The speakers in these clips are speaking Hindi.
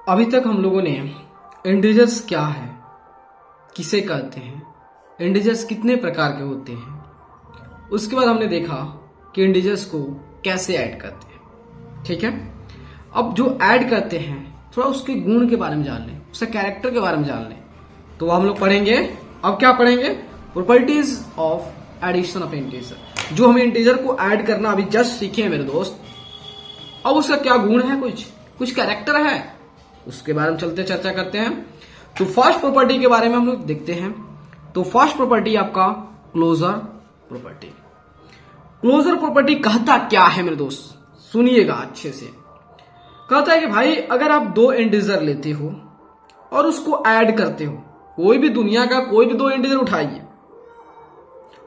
अभी तक हम लोगों ने इंटीजर्स क्या है, किसे कहते हैं, इंटीजर्स कितने प्रकार के होते हैं, उसके बाद हमने देखा कि इंटीजर्स को कैसे ऐड करते हैं। ठीक है, अब जो ऐड करते हैं थोड़ा उसके गुण के बारे में जान लें, उसके कैरेक्टर के बारे में जान लें, तो हम लोग पढ़ेंगे। अब क्या पढ़ेंगे? Properties of addition of integer. जो हमें इंटीजर को ऐड करना अभी जस्ट सीखे हैं मेरे दोस्त, अब उसका क्या गुण है, कुछ कैरेक्टर है, उसके बारे में चलते चर्चा करते हैं। तो फर्स्ट प्रॉपर्टी के बारे में हम लोग देखते हैं। तो फर्स्ट प्रॉपर्टी आपका क्लोजर प्रॉपर्टी। क्लोजर प्रॉपर्टी कहता क्या है मेरे दोस्त, सुनिएगा अच्छे से। कहता है कि भाई अगर आप दो इंटीजर लेते हो और उसको ऐड करते हो, कोई भी दुनिया का कोई भी दो इंटीजर उठाइए,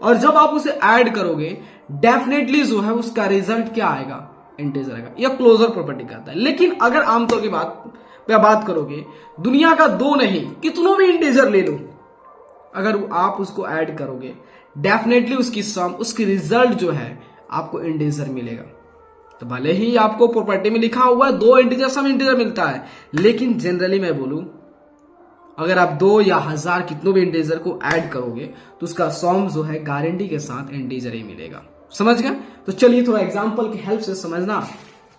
और जब आप उसे ऐड करोगे डेफिनेटली जो है उसका रिजल्ट क्या आएगा, इंटीजर आएगा। यह क्लोजर प्रॉपर्टी कहता है। लेकिन अगर आमतौर की बात करोगे, दुनिया का दो नहीं कितनों भी इंटीजर ले लो, अगर आप उसको ऐड करोगे डेफिनेटली उसकी सम, उसकी रिजल्ट जो है आपको इंटीजर मिलेगा। तो भले ही आपको प्रॉपर्टी में लिखा हुआ है दो इंटीजर सम इंटीजर मिलता है, लेकिन जनरली मैं बोलूं अगर आप दो या हजार कितनों भी इंटीजर को ऐड करोगे तो उसका सम जो है गारंटी के साथ इंटीजर ही मिलेगा। समझ गए? तो चलिए थोड़ा एग्जांपल की हेल्प से समझना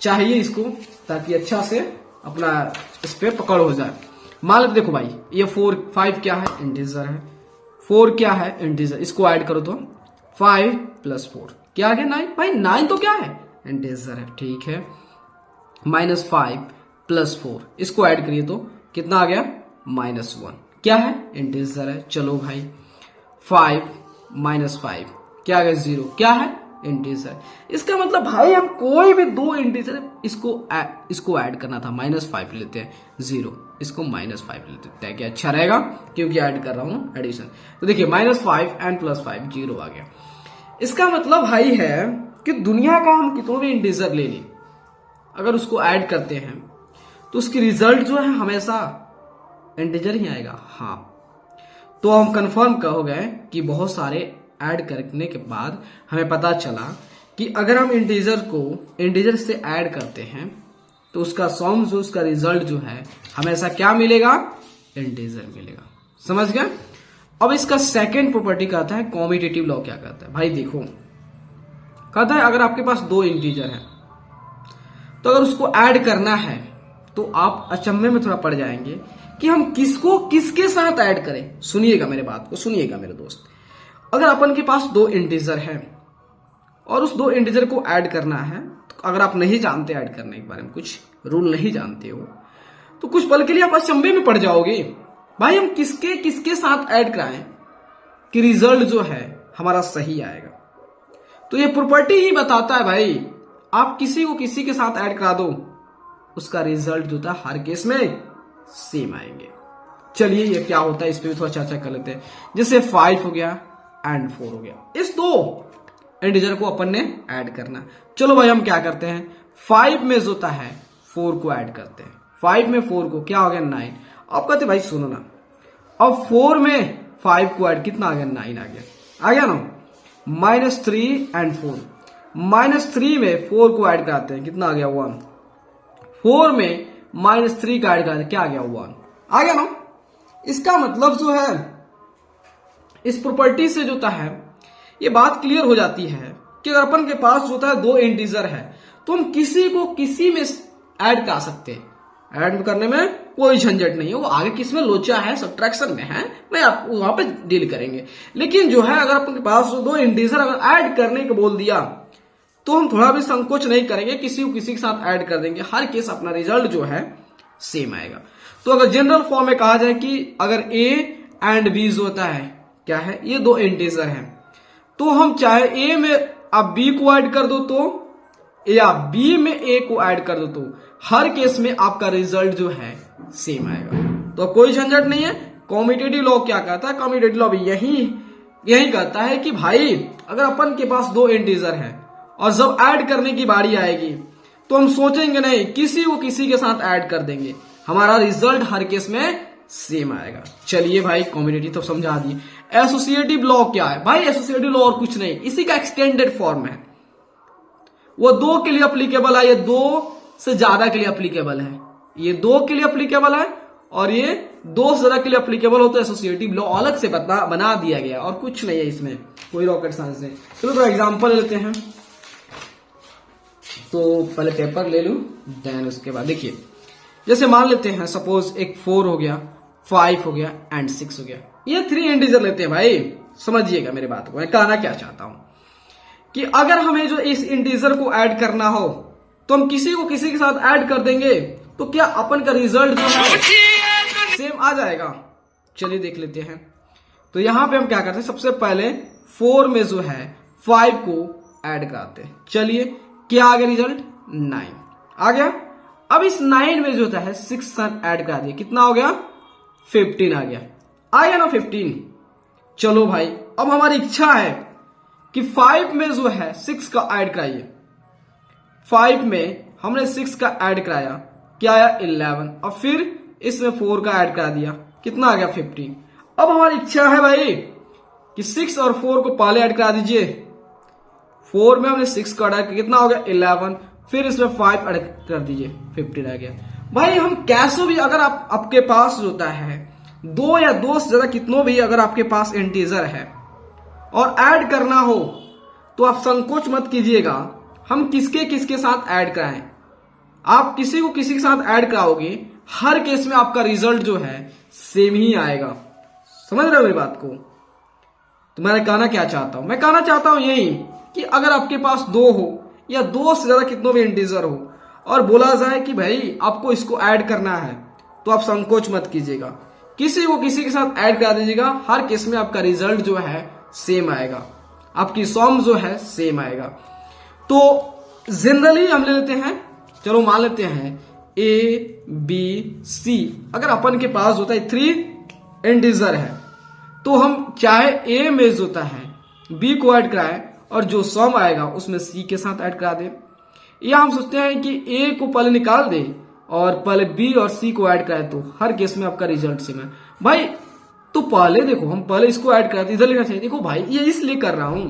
चाहिए इसको, ताकि अच्छा से अपना इस पे पकड़ हो जाए। मान लो देखो भाई, ये 5 क्या है, इंटीजर है। 4 क्या है, इंटीजर। इसको ऐड करो तो 5 + 4 क्या आ गया, 9। भाई 9 तो क्या है, इंटीजर है। ठीक है, -5 + 4 इसको ऐड करिए तो कितना आ गया, -1 क्या है, इंटीजर है। चलो भाई 5 - 5 क्या आ गया, 0 क्या है, इंटीजर। इसका मतलब भाई हम कोई भी दो इंटीजर इसको ऐड करना था, -5 लेते हैं 0, इसको -5 लेते हैं, क्या अच्छा रहेगा क्योंकि ऐड कर रहा हूं एडिशन। तो देखिए -5 and +5 0 आ गया। इसका मतलब भाई है कि दुनिया का हम कितनों भी इंटीजर ले लें, अगर उसको ऐड करते हैं तो उसकी रिजल्ट जो है हमेशा इंटीजर ही आएगा। हाँ, तो हम कंफर्म कहोगे कि बहुत सारे ऐड करने के बाद हमें पता चला कि अगर हम इंटीजर से ऐड करते हैं तो उसका सम जो, उसका रिजल्ट जो है हमेशा क्या मिलेगा, इंटीजर मिलेगा। समझ गए? अब इसका सेकंड प्रॉपर्टी कहता है कॉम्यूटेटिव लॉ। क्या कहता है भाई, देखो कहता है अगर आपके पास दो इंटीजर है तो अगर उसको ऐड करना है तो आप अचंभे में थोड़ा पड़ जाएंगे कि हम किसको किसके साथ ऐड करें। सुनिएगा मेरे बात को, सुनिएगा मेरे दोस्त। अगर अपन के पास दो इंटीजर है और उस दो इंटीजर को ऐड करना है, तो अगर आप नहीं जानते ऐड करने के बारे में, कुछ रूल नहीं जानते हो, तो कुछ पल के लिए आप अचंभे में पड़ जाओगे भाई हम किसके किसके साथ ऐड कराएं कि रिजल्ट जो है हमारा सही आएगा। तो ये प्रॉपर्टी ही बताता है भाई आप किसी को किसी के साथ ऐड करा दो, उसका रिजल्ट जो था हर केस में सेम आएंगे। चलिए ये क्या होता है इस पे भी थोड़ा चर्चा कर लेते हैं। जैसे 5 हो गया एंड 4 हो गया, इस दो इंटीजर को अपन ने ऐड करना। चलो भाई हम क्या करते हैं, 5 में जो होता है 4 को ऐड करते हैं। 5 में 4 को क्या हो गया, 9। अब कहते भाई सुनो ना, अब 4 में 5 को ऐड कितना आ गया, 9 आ गया ना। -3 and 4, -3 में 4 को ऐड कराते हैं, कितना आ गया, 1। 4 में -3 का ऐड कराते हैं, क्या आ गया, 1 आ गया ना। इसका मतलब जो है इस प्रॉपर्टी से जो होता है ये बात क्लियर हो जाती है कि अगर अपन के पास जो होता है दो इंटीजर है तो हम किसी को किसी में ऐड कर सकते हैं। ऐड करने में कोई झंझट नहीं है, वो आगे किस में लोचा है, सब्ट्रैक्शन में है, मैं आप वहां पे डील करेंगे। लेकिन जो है अगर अपन के पास दो इंटीजर अगर ऐड करने को बोल दिया तो हम थोड़ा भी संकोच नहीं करेंगे, किसी को किसी के साथ ऐड कर देंगे, हर केस अपना रिजल्ट जो है सेम आएगा। तो अगर जनरल फॉर्म में कहा जाए कि अगर ए एंड बी जो होता है क्या है, ये दो इंटीजर हैं, तो हम चाहे ए में आप बी को ऐड कर दो तो, या बी में ए को ऐड कर दो तो, हर केस में आपका रिजल्ट जो है सेम आएगा। तो कोई झंझट नहीं है। कॉम्यूटेटिव लॉ क्या कहता है, कॉम्यूटेटिव लॉ भी यही कहता है कि भाई अगर अपन के पास दो इंटीजर है और जब ऐड करने की बारी आएगी तो हम सोचेंगे नहीं, किसी को किसी के साथ ऐड कर देंगे, हमारा रिजल्ट हर केस में सेम आएगा। चलिए भाई कॉम्यूटेटिव तो समझा दिए। एसोसिएटिव लॉ क्या है भाई, एसोसिएटिव लॉ और कुछ नहीं, इसी का एक्सटेंडेड फॉर्म है। वो दो के लिए अप्लीकेबल है, ये दो से ज्यादा के लिए अप्लीकेबल है। ये 2 के लिए अप्लीकेबल है और ये 2 से ज्यादा के लिए अप्लीकेबल हो तो एसोसिएटिव लॉ अलग से बना दिया गया और कुछ नहीं है इसमें कोई रॉकेट साइंस नहीं। चलो तो एग्जांपल लेते हैं। तो पहले पेपर ले लूं, देन उसके बाद देखिए, जैसे मान लेते हैं सपोज एक 4 हो गया, 5 हो गया एंड 6 हो गया। ये 3 इंटीजर लेते हैं भाई, समझिएगा मेरे बात को, मैं कहना क्या चाहता हूं कि अगर हमें जो इस इंटीजर को ऐड करना हो तो हम किसी को किसी के साथ ऐड कर देंगे तो क्या अपन का रिजल्ट जो है सेम आ जाएगा। चलिए देख लेते हैं। तो यहां पे हम क्या करते हैं, सबसे पहले 4 में जो है 5 को ऐड कराते हैं। चलिए क्या आ गया रिजल्ट, 9 आ गया। अब इस 9 में जो होता है 6 ऐड करा दिया, कितना हो गया, 15 आ गया ना 15। चलो भाई अब हमारी इच्छा है कि 5 में जो है 6 का ऐड कराइए। 5 में हमने 6 का ऐड कराया, क्या आया 11, और फिर इसमें 4 का ऐड करा दिया, कितना आ गया 15। अब हमारी इच्छा है भाई कि 6 और 4 को पहले ऐड करा दीजिए। 4 में हमने 6 का ऐड, कितना हो गया 11, फिर इसमें 5 ऐड कर दीजिए, 15 आ गया। भाई हम कैसे भी, अगर आपके पास होता है 2 या 2 से ज्यादा कितनों भी अगर आपके पास इंटीजर है और ऐड करना हो तो आप संकोच मत कीजिएगा, हम किसके किसके साथ ऐड कराएं। आप किसी को किसी के साथ ऐड कराओगे, हर केस में आपका रिजल्ट जो है सेम ही आएगा। समझ रहे हो मेरी बात को। तो मैं कहना क्या चाहता हूं, मैं कहना चाहता हूं यही कि अगर आपके पास 2 हो या 2 से ज्यादा कितनों भी इंटीजर हो और बोला जाए कि भाई आपको इसको ऐड करना है, तो आप संकोच मत कीजिएगा, किसी को किसी के साथ ऐड करा दीजिएगा। हर केस में आपका रिजल्ट जो है सेम आएगा, आपकी सॉम जो है सेम आएगा। तो जनरली हम ले लेते हैं, चलो मान लेते हैं ए बी सी। अगर अपन के पास होता है 3 इंटीजर है तो हम चाहे ए में जो होता है बी को ऐड कराएं और जो सम आएगा उसमें सी के साथ ऐड करा दे, या हम सोचते हैं कि ए को पहले निकाल दे और पहले बी और सी को ऐड कराए, तो हर केस में आपका रिजल्ट सेम है। भाई तो पहले देखो, हम पहले इसको ऐड कराते, इधर लिखना चाहिए। देखो भाई ये इसलिए कर रहा हूं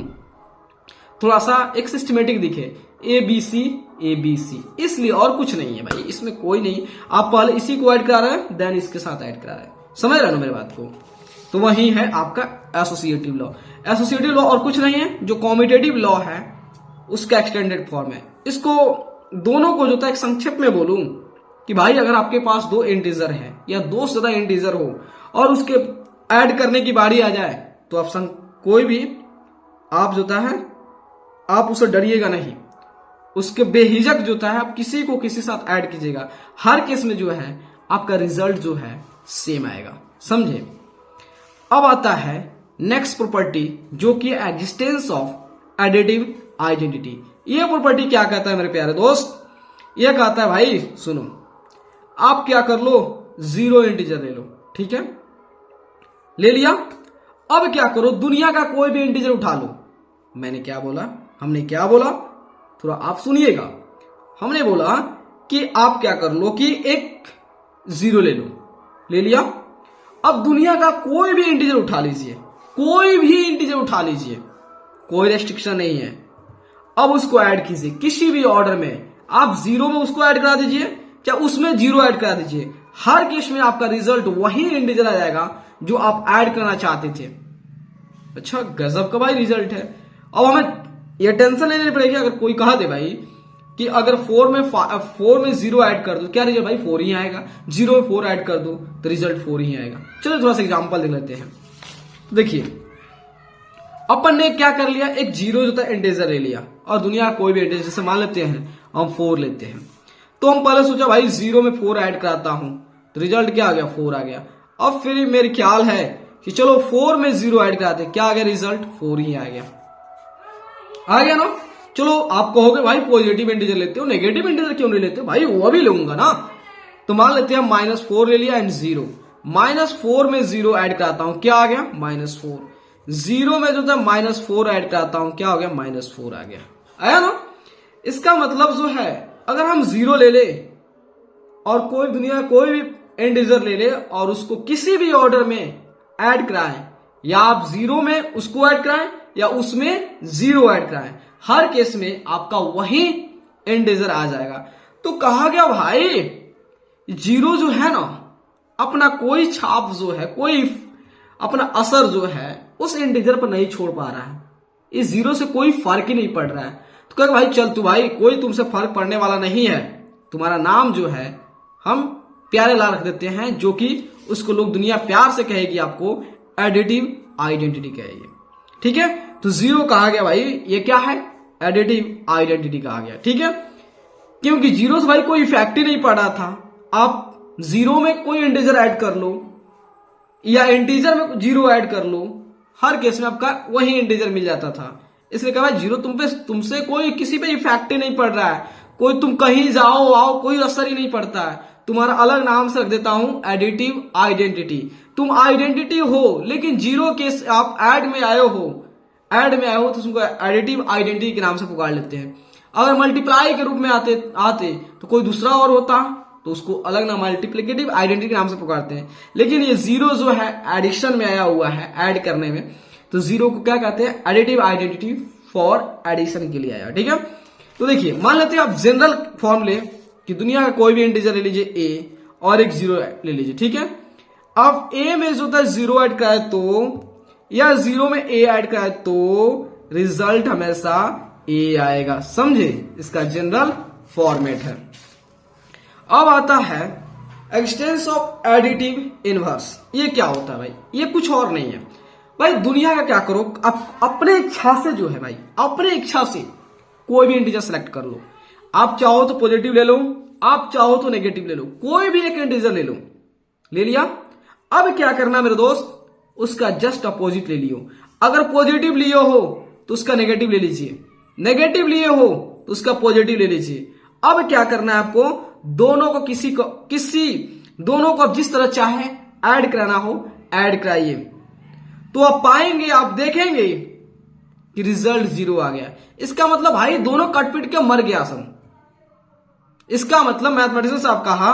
थोड़ा सा एक सिस्टमेटिक दिखे, ए बी सी, इसलिए, और कुछ नहीं है भाई, इसमें कोई नहीं। आप पहले इसी को ऐड करा रहे हैं, देन इसके साथ ऐड करा रहे हैं। समझ रहे हो मेरी बात को। तो वही है आपका एसोसिएटिव लॉ। एसोसिएटिव लॉ और कुछ नहीं है, जो कॉम्यूटेटिव लॉ है उसका एक्सटेंडेड फॉर्म है। इसको दोनों को जो था एक संक्षेप में बोलूं कि भाई अगर आपके पास 2 इंटीजर है या 2 से ज्यादा इंटीजर हो और उसके ऐड करने की बारी आ जाए तो आप कोई भी आप जो है आप उसे डरिएगा नहीं, उसके बेहिजक जो है आप किसी को किसी साथ ऐड कीजिएगा, हर केस में जो है आपका रिजल्ट जो है सेम आएगा। समझे। अब आता है नेक्स्ट प्रॉपर्टी जो कि एग्जिस्टेंस ऑफ एडिटिव आइडेंटिटी। ये प्रॉपर्टी क्या कहता है मेरे प्यारे दोस्त, ये कहता है भाई सुनो, आप क्या कर लो 0 इंटीजर ले लो, ठीक है, ले लिया। अब क्या करो, दुनिया का कोई भी इंटीजर उठा लो। मैंने क्या बोला, हमने क्या बोला, थोड़ा आप सुनिएगा। हमने बोला कि आप क्या कर लो कि एक 0 ले लो, ले लिया। अब दुनिया का कोई भी इंटीजर उठा लीजिए, कोई भी इंटीजर उठा लीजिए, कोई रेस्ट्रिक्शन नहीं है। अब उसको ऐड कीजिए किसी भी ऑर्डर में, आप 0 में उसको ऐड करा दीजिए, चाहे उसमें 0 ऐड करा दीजिए, हर केस में आपका रिजल्ट वही इंटीजर आ जाएगा जो आप ऐड करना चाहते थे। अच्छा गजब का भाई रिजल्ट है। अब हमें यह टेंशन नहीं लेनी पड़ेगी अगर कोई कहा दे भाई कि अगर 4 में 0 ऐड कर दो, क्या रिजल्ट भाई 4 ही आएगा, 0 में 4 ऐड कर दो तो रिजल्ट 4 ही आएगा। चलो थोड़ा सा एग्जांपल देख लेते हैं। देखिए अपन ने क्या कर लिया, एक 0 जो था इंटीजर ले लिया और दुनिया कोई भी इंटीजर, जैसे मान लेते हैं हम 4 लेते हैं, तो हम पहले सोचा भाई 0 में 4 ऐड कराता हूं तो रिजल्ट क्या आ गया 4 आ गया। अब फिर मेरे ख्याल है कि चलो 4 में 0 ऐड कराते, क्या आ गया रिजल्ट 4 ही आ गया ना। चलो आप कहोगे भाई पॉजिटिव इंटीजर लेते हो, नेगेटिव इंटीजर क्यों नहीं लेते, भाई वो भी लूंगा ना। तो मान लेते हैं -4 ले लिया एंड 0, -4 में 0 ऐड कराता हूं, क्या आ गया -4। 0 में जो था -4 ऐड कराता हूं, क्या हो गया -4 आ गया, आया ना। इसका मतलब जो है अगर हम 0 ले ले और कोई दुनिया कोई भी इंटीजर ले ले और उसको किसी भी ऑर्डर में ऐड कराएं, या आप 0 में उसको ऐड कराएं या उसमें 0 ऐड कराएं, हर केस में आपका वही इंटीजर आ जाएगा। तो कहा गया भाई जीरो जो है ना, अपना कोई छाप जो है, कोई अपना असर जो है उस इंटीजर पर नहीं छोड़ पा रहा है। इस जीरो से कोई फर्क ही नहीं पड़ रहा है। तो कह भाई चल तू भाई, कोई तुमसे फर्क पड़ने वाला नहीं है, तुम्हारा नाम जो है हम प्यारे लाल रख देते हैं, जो कि उसको लोग दुनिया प्यार से कहेगी, आपको एडिटिव आइडेंटिटी कहेगी। ठीक है, तो जीरो कहा गया भाई, ये क्या है, एडिटिव आइडेंटिटी कहा गया। ठीक है, क्योंकि जीरो से भाई कोई इफेक्ट ही नहीं पड़ रहा था। आप जीरो में कोई इंटीजर ऐड कर लो या इंटीजर में जीरो ऐड कर लो, हर केस में आपका वही इंटीजर मिल जाता था। इसलिए कहा जीरो तुमसे कोई किसी पे इफेक्ट ही नहीं पड़ रहा है, कोई तुम कहीं जाओ आओ कोई असर ही नहीं पड़ता है। तुम्हारा अलग नाम से रख देता हूं एडिटिव आइडेंटिटी। तुम आइडेंटिटी हो लेकिन जीरो के आप ऐड में आए हो तो तुमको एडिटिव आइडेंटिटी के नाम से पुकार लेते हैं। अगर मल्टीप्लाई के रूप में आते तो कोई दूसरा और होता तो उसको अलग नाम मल्टीप्लिकेटिव आइडेंटिटी के नाम से पुकारते हैं। लेकिन ये जीरो जो है एडिशन में आया हुआ है, ऐड करने में, तो जीरो को क्या कहते हैं, एडिटिव आइडेंटिटी फॉर एडिशन के लिए आया। ठीक है, तो देखिए मान लेते हैं आप जनरल फॉर्म ले कि दुनिया का कोई भी इंटीजर ले लीजिए ए और एक जीरो ले लीजिए। ठीक है, अब ए में जो होता है जीरो ऐड कराए तो, या जीरो में ए ऐड कराए तो रिजल्ट हमेशा ए आएगा। समझे, इसका जनरल फॉर्मेट है। अब आता है एक्सटेंस ऑफ एडिटिव इनवर्स। ये क्या होता है भाई, ये कुछ और नहीं है भाई। दुनिया का क्या करो, आप अपने इच्छा से जो है भाई, अपने इच्छा से कोई भी इंटीजर सेलेक्ट कर लो। आप चाहो तो पॉजिटिव ले लो, आप चाहो तो नेगेटिव ले लो, कोई भी एक इंटीजर ले लो। ले लिया, अब क्या करना मेरे दोस्त, उसका जस्ट अपोजिट ले लियो। अगर पॉजिटिव लिए हो तो उसका नेगेटिव ले लीजिए, नेगेटिव लिए हो तो उसका पॉजिटिव ले लीजिए। अब क्या करना है आपको, दोनों को अब जिस तरह चाहे ऐड कराना हो ऐड कराइए। तो आप पाएंगे, आप देखेंगे कि रिजल्ट जीरो आ गया। इसका मतलब भाई दोनों कटपिट के मर गया सब। इसका मतलब मैथमेटिशियन साहब कहा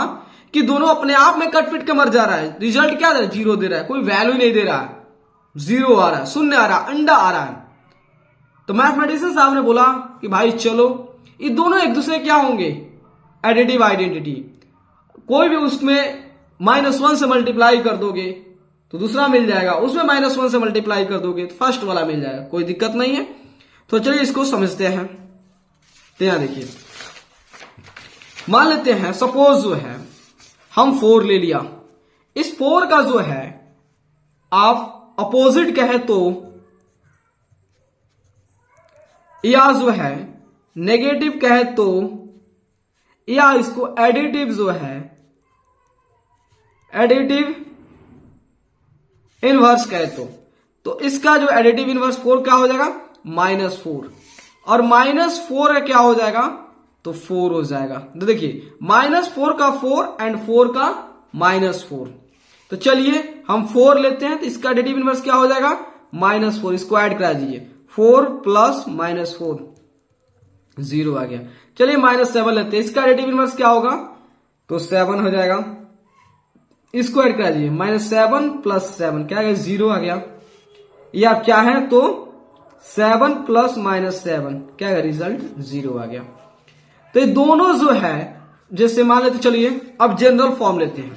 कि दोनों अपने आप में कटपिट के मर जा रहा है। रिजल्ट क्या दे रहा है, जीरो दे रहा है, कोई वैल्यू नहीं दे रहा है, जीरो आ रहा है, शून्य आ रहा है, अंडा आ रहा है। तो मैथमेटिशियन साहब ने बोला कि भाई चलो ये दोनों एक दूसरे क्या होंगे, एडिटिव आइडेंटिटी। कोई भी उसमें -1 से मल्टीप्लाई कर दोगे तो दूसरा मिल जाएगा, उसमें -1 से मल्टीप्लाई कर दोगे तो फर्स्ट वाला मिल जाएगा, कोई दिक्कत नहीं है। तो चलिए इसको समझते हैं। तो यहां देखिए, मान लेते हैं सपोज जो है हम 4 ले लिया। इस 4 का जो है आप अपोजिट कहे तो, या जो है नेगेटिव कहे तो, या इसको एडिटिव जो है एडिटिव इनवर्स कहे तो इसका जो एडिटिव इनवर्स 4 क्या हो जाएगा, -4। और -4 का क्या हो जाएगा, तो 4 हो जाएगा। तो देखिए -4 का 4 एंड 4 का -4। तो चलिए हम 4 लेते हैं तो इसका एडिटिव इनवर्स क्या हो जाएगा, -4। इसको ऐड करा दीजिए, 4 + -4 0 आ गया। चलिए -7 लेते हैं, इसका एडिटिव इनवर्स क्या होगा, तो 7 हो जाएगा। इसको ऐड करा दीजिए, -7 + 7 क्या आ गया, 0 आ गया। या आप चाहें तो 7 + -7 क्या है, रिजल्ट 0 आ गया। तो ये दोनों जो है, जैसे मान लेते चलिए अब जनरल फॉर्म लेते हैं।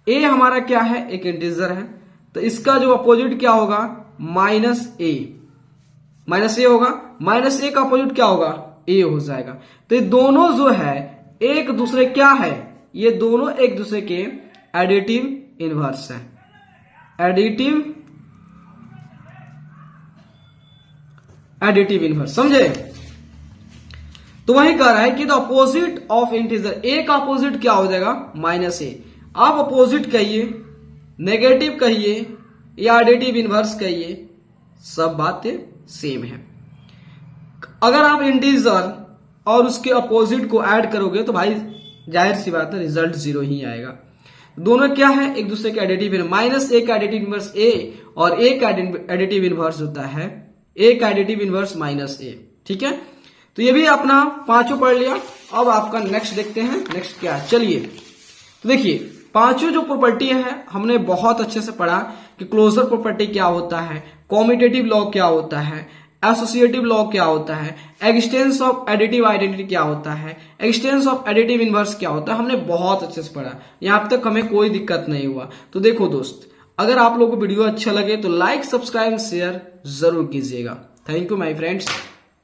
ए हमारा क्या है, एक इंटीजर है, तो इसका जो अपोजिट क्या होगा, -a होगा। -a का अपोजिट क्या होगा, a हो जाएगा। तो ये दोनों जो है एक दूसरे क्या है, ये दोनों एक दूसरे के एडिटिव इनवर्स है, एडिटिव इनवर्स। समझे, तो वही कह रहा है कि द अपोजिट ऑफ इंटीजर, ए का अपोजिट क्या हो जाएगा, -a। आप अपोजिट कहिए, नेगेटिव कहिए या एडिटिव इनवर्स कहिए, सब बातें सेम है। अगर आप इंटीजर और उसके अपोजिट को ऐड करोगे तो भाई जाहिर सी बात है रिजल्ट 0 ही आएगा। दोनों क्या है, एक दूसरे के एडिटिव, -a का एडिटिव इनवर्स a और a का एडिटिव इनवर्स होता है a का एडिटिव इनवर्स -a। ठीक है, तो ये भी अपना पांचों पढ़ लिया। अब आपका नेक्स्ट देखते हैं, नेक्स्ट क्या है। चलिए तो देखिए पांचों जो प्रॉपर्टी है हमने बहुत अच्छे से पढ़ा कि क्लोजर प्रॉपर्टी क्या होता है, कॉम्यूटेटिव लॉ क्या होता है, एसोसिएटिव लॉग क्या होता है, एक्सटेंस ऑफ एडिटिव आइडेंटिटी क्या होता है, एक्सटेंस ऑफ एडिटिव इनवर्स क्या होता है, हमने बहुत अच्छे से पढ़ा। यहाँ तक हमें कोई दिक्कत नहीं हुआ। तो देखो दोस्त, अगर आप लोगों को वीडियो अच्छा लगे तो लाइक, सब्सक्राइब, शेयर जरूर कीजिएगा। Thank you my friends.